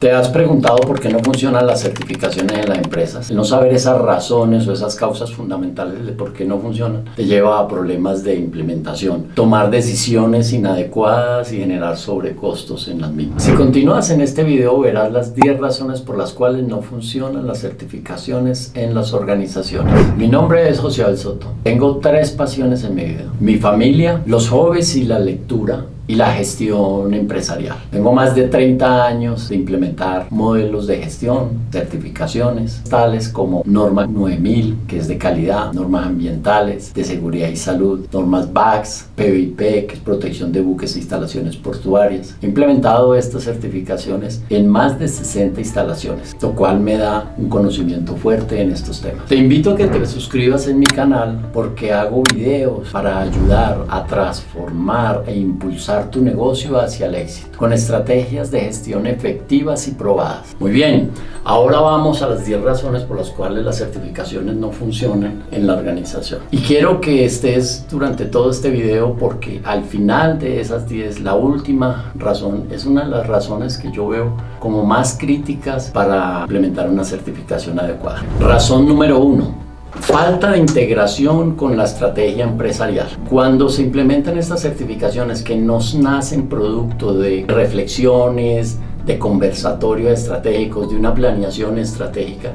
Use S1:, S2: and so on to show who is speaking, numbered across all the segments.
S1: ¿Te has preguntado por qué no funcionan las certificaciones en las empresas? El no saber esas razones o esas causas fundamentales de por qué no funcionan te lleva a problemas de implementación, tomar decisiones inadecuadas y generar sobrecostos en las mismas. Si continúas en este video verás las 10 razones por las cuales no funcionan las certificaciones en las organizaciones. Mi nombre es José Abel Soto. Tengo 3 pasiones en mi vida: mi familia, los hobbies y la lectura, y la gestión empresarial. Tengo más de 30 años de implementar modelos de gestión, certificaciones, tales como norma 9000, que es de calidad, normas ambientales, de seguridad y salud, normas BACS, PBIP, que es protección de buques e instalaciones portuarias. He implementado estas certificaciones en más de 60 instalaciones, lo cual me da un conocimiento fuerte en estos temas. Te invito a que te suscribas en mi canal porque hago videos para ayudar a transformar e impulsar tu negocio hacia el éxito, con estrategias de gestión efectivas y probadas. Muy bien, ahora vamos a las 10 razones por las cuales las certificaciones no funcionan en la organización. Y quiero que estés durante todo este video porque al final de esas 10, la última razón es una de las razones que yo veo como más críticas para implementar una certificación adecuada. Razón número 1. Falta de integración con la estrategia empresarial. Cuando se implementan estas certificaciones que nos nacen producto de reflexiones, de conversatorios estratégicos, de una planeación estratégica,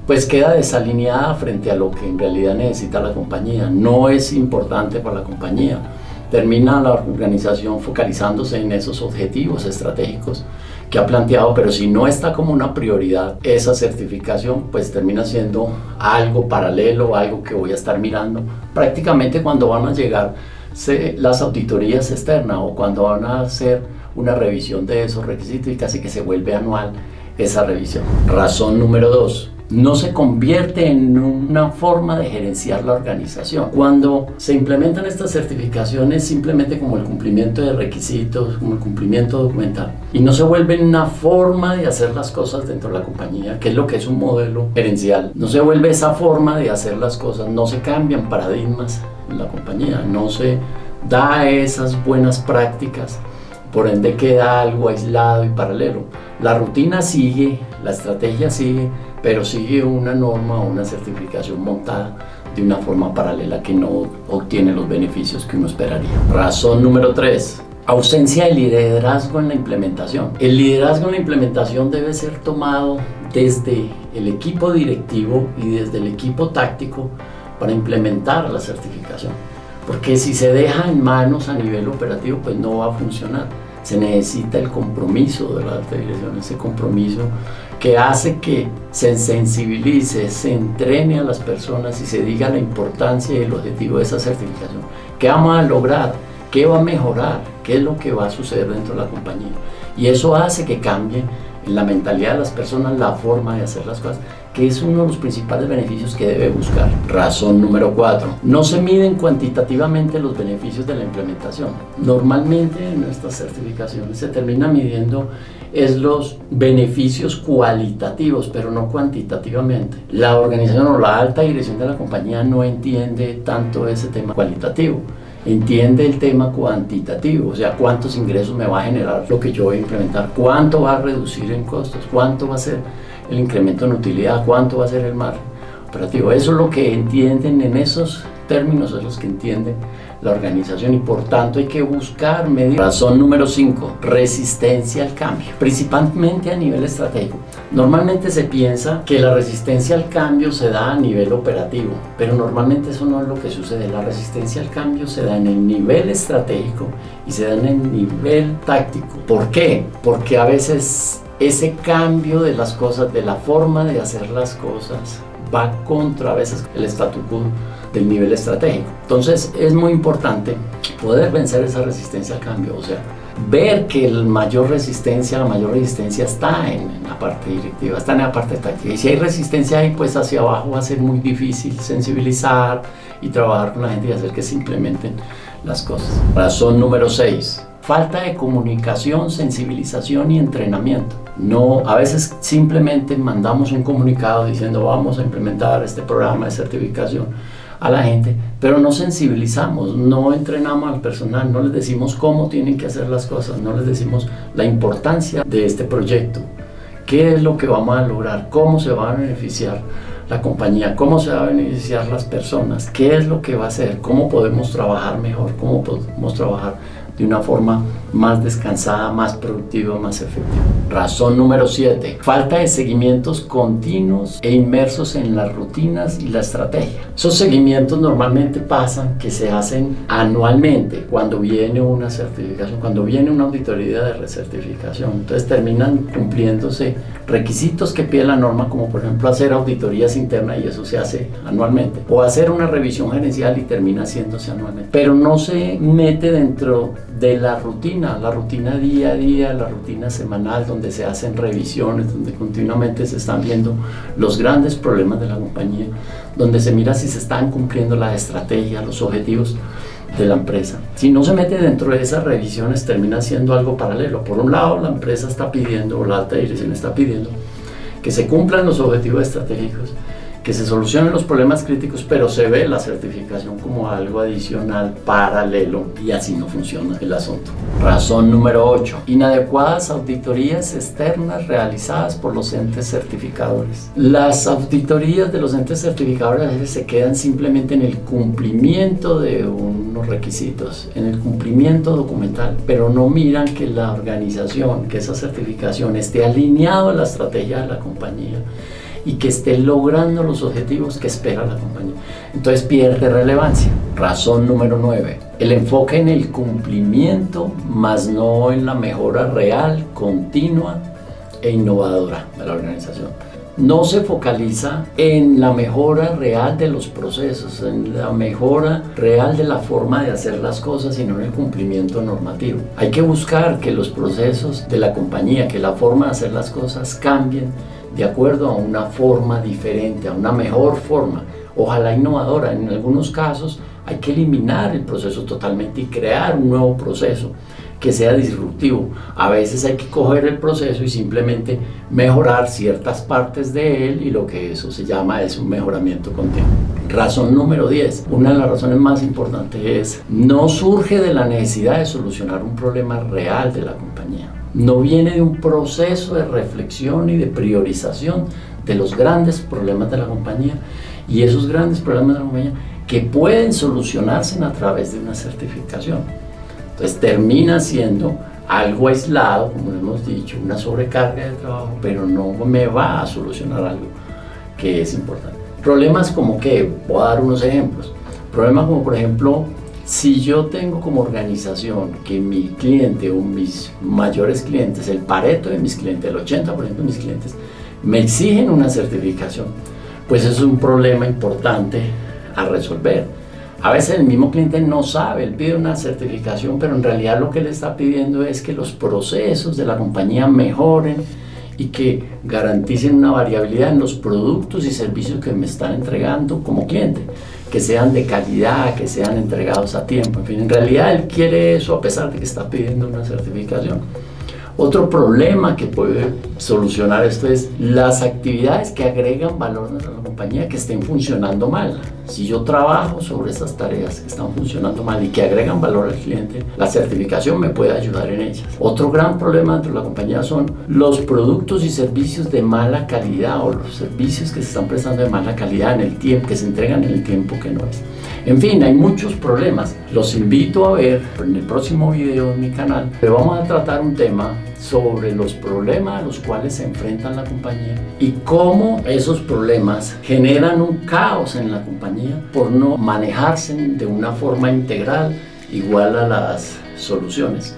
S1: pues queda desalineada frente a lo que en realidad necesita la compañía. No es importante para la compañía. Termina la organización focalizándose en esos objetivos estratégicos que ha planteado, pero si no está como una prioridad esa certificación, pues termina siendo algo paralelo, algo que voy a estar mirando prácticamente cuando van a llegar las auditorías externas o cuando van a hacer una revisión de esos requisitos, y casi que se vuelve anual esa revisión. Razón número 2. No se convierte en una forma de gerenciar la organización. Cuando se implementan estas certificaciones simplemente como el cumplimiento de requisitos, como el cumplimiento documental, y no se vuelve una forma de hacer las cosas dentro de la compañía, que es lo que es un modelo gerencial. No se vuelve esa forma de hacer las cosas, no se cambian paradigmas en la compañía, no se da esas buenas prácticas, por ende queda algo aislado y paralelo. La rutina sigue, la estrategia sigue, pero sigue una norma o una certificación montada de una forma paralela que no obtiene los beneficios que uno esperaría. Razón número 3. Ausencia de liderazgo en la implementación. El liderazgo en la implementación debe ser tomado desde el equipo directivo y desde el equipo táctico para implementar la certificación. Porque si se deja en manos a nivel operativo, pues no va a funcionar. Se necesita el compromiso de la alta dirección, ese compromiso que hace que se sensibilice, se entrene a las personas y se diga la importancia y el objetivo de esa certificación. ¿Qué vamos a lograr? ¿Qué va a mejorar? ¿Qué es lo que va a suceder dentro de la compañía? Y eso hace que cambie en la mentalidad de las personas la forma de hacer las cosas, que es uno de los principales beneficios que debe buscar. Razón número 4. No se miden cuantitativamente los beneficios de la implementación. Normalmente en estas certificaciones se termina midiendo los beneficios cualitativos, pero no cuantitativamente. La organización o la alta dirección de la compañía no entiende tanto ese tema cualitativo. Entiende el tema cuantitativo, o sea, cuántos ingresos me va a generar lo que yo voy a implementar, cuánto va a reducir en costos, cuánto va a ser el incremento en utilidad, cuánto va a ser el margen operativo. Eso es lo que entienden en esos términos, es los que entienden la organización, y por tanto hay que buscar medios. Razón número 5. Resistencia al cambio, principalmente a nivel estratégico. Normalmente se piensa que la resistencia al cambio se da a nivel operativo, pero normalmente eso no es lo que sucede. La resistencia al cambio se da en el nivel estratégico y se da en el nivel táctico. ¿Por qué? Porque a veces ese cambio de las cosas, de la forma de hacer las cosas, va contra a veces el statu quo del nivel estratégico. Entonces es muy importante poder vencer esa resistencia al cambio, o sea, ver que la mayor resistencia está en la parte directiva, está en la parte táctica. Y si hay resistencia ahí, pues hacia abajo va a ser muy difícil sensibilizar y trabajar con la gente y hacer que se implementen las cosas. Razón número 6. Falta de comunicación, sensibilización y entrenamiento. No, a veces simplemente mandamos un comunicado diciendo vamos a implementar este programa de certificación a la gente, pero no sensibilizamos, no entrenamos al personal, no les decimos cómo tienen que hacer las cosas, no les decimos la importancia de este proyecto, qué es lo que vamos a lograr, cómo se va a beneficiar la compañía, cómo se va a beneficiar las personas, qué es lo que va a hacer, cómo podemos trabajar mejor, cómo podemos trabajar de una forma más descansada, más productiva, más efectiva. Razón número 7. Falta de seguimientos continuos e inmersos en las rutinas y la estrategia. Esos seguimientos normalmente pasan que se hacen anualmente cuando viene una certificación, cuando viene una auditoría de recertificación. Entonces terminan cumpliéndose requisitos que pide la norma, como por ejemplo hacer auditorías internas, y eso se hace anualmente, o hacer una revisión gerencial y termina haciéndose anualmente, pero no se mete dentro de la rutina día a día, la rutina semanal, donde se hacen revisiones, donde continuamente se están viendo los grandes problemas de la compañía, donde se mira si se están cumpliendo las estrategias, los objetivos de la empresa. Si no se mete dentro de esas revisiones, termina siendo algo paralelo. Por un lado, la empresa está pidiendo, o la alta dirección está pidiendo, que se cumplan los objetivos estratégicos, que se solucionen los problemas críticos, pero se ve la certificación como algo adicional, paralelo, y así no funciona el asunto. Razón número 8. Inadecuadas auditorías externas realizadas por los entes certificadores. Las auditorías de los entes certificadores a veces se quedan simplemente en el cumplimiento de unos requisitos, en el cumplimiento documental, pero no miran que la organización, que esa certificación esté alineado a la estrategia de la compañía y que esté logrando los objetivos que espera la compañía. Entonces pierde relevancia. Razón número 9. El enfoque en el cumplimiento, más no en la mejora real, continua e innovadora de la organización. No se focaliza en la mejora real de los procesos, en la mejora real de la forma de hacer las cosas, sino en el cumplimiento normativo. Hay que buscar que los procesos de la compañía, que la forma de hacer las cosas cambien de acuerdo a una forma diferente, a una mejor forma, ojalá innovadora. En algunos casos hay que eliminar el proceso totalmente y crear un nuevo proceso que sea disruptivo. A veces hay que coger el proceso y simplemente mejorar ciertas partes de él, y lo que eso se llama es un mejoramiento continuo. Razón número 10. Una de las razones más importantes es: no surge de la necesidad de solucionar un problema real de la compañía. No viene de un proceso de reflexión y de priorización de los grandes problemas de la compañía, y esos grandes problemas de la compañía que pueden solucionarse a través de una certificación. Entonces termina siendo algo aislado, como hemos dicho, una sobrecarga de trabajo, pero no me va a solucionar algo que es importante. Problemas como que, voy a dar unos ejemplos, problemas como por ejemplo, si yo tengo como organización que mi cliente o mis mayores clientes, el pareto de mis clientes, el 80% de mis clientes, me exigen una certificación, pues eso es un problema importante a resolver. A veces el mismo cliente no sabe, él pide una certificación, pero en realidad lo que le está pidiendo es que los procesos de la compañía mejoren y que garanticen una variabilidad en los productos y servicios que me están entregando como cliente, que sean de calidad, que sean entregados a tiempo. En fin, en realidad él quiere eso a pesar de que está pidiendo una certificación. Otro problema que puede solucionar esto es las actividades que agregan valor a la compañía que estén funcionando mal. Si yo trabajo sobre esas tareas que están funcionando mal y que agregan valor al cliente, la certificación me puede ayudar en ellas. Otro gran problema dentro de la compañía son los productos y servicios de mala calidad, o los servicios que se están prestando de mala calidad en el tiempo, que se entregan en el tiempo que no es. En fin, hay muchos problemas. Los invito a ver en el próximo video en mi canal, pero vamos a tratar un tema sobre los problemas a los cuales se enfrentan la compañía y cómo esos problemas generan un caos en la compañía por no manejarse de una forma integral igual a las soluciones.